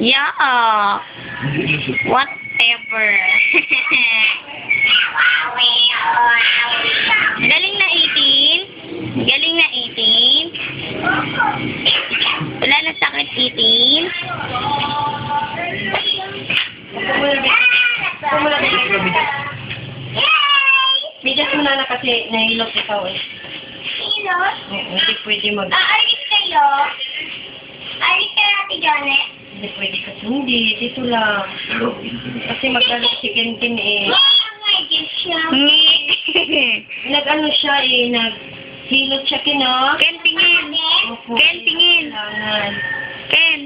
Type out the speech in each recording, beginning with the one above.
Yeah. Whatever. Galing na 18. Galing na 18. Wala na sakit 18. Bigas mo na kasi nahilot ikaw eh. Hilot? Hindi pwede mag... Aalis kayo? Aalis ka natin, Janet? Hindi pwede kasi. Hindi, dito lang. Kasi mag-alas si Kenken eh. May gift siya. Nag-ano siya eh, naghilot siya kino. Ken, tingin. Opo, Ken, tingin. kailangan. Ken.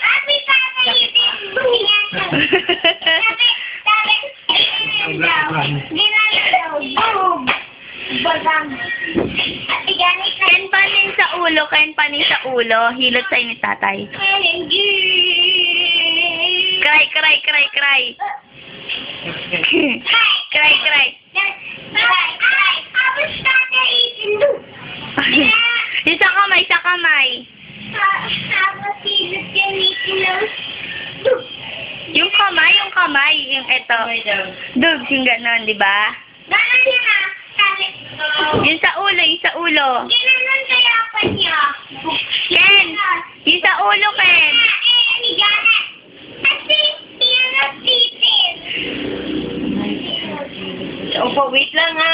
Sabi pa kayo din. Ken, panin sa ulo. Ken, panin sa ulo. Hilot sa inyo tatay. Cry, cry, cry, cry. Cry, cry. Isa kamay, isa kamay. Yung kamay, yung eto. Okay daw. Dugs, yung ganon, di ba? Yung sa ulo, yung sa ulo. Ken, yung sa ulo, Ken. Opo, wait lang ha.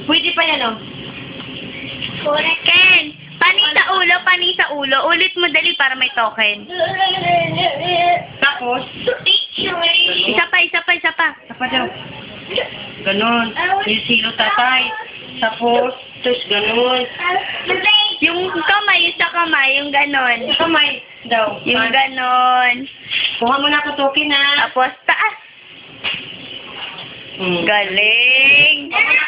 Pwede pa yan oh. Ken, paning sa ulo, paning sa ulo. Ulit mo dali para may token. Tapos, Isa pa, isa pa, isa pa. apa daw? Ganon. Yung silo tatay. Tapos, ganon. Yung kamay, yung sa kamay, yung ganon. Kamay daw. Yung ganon. Kuha mo na katukin ha. Tapos taas. Galing. Kuha mo na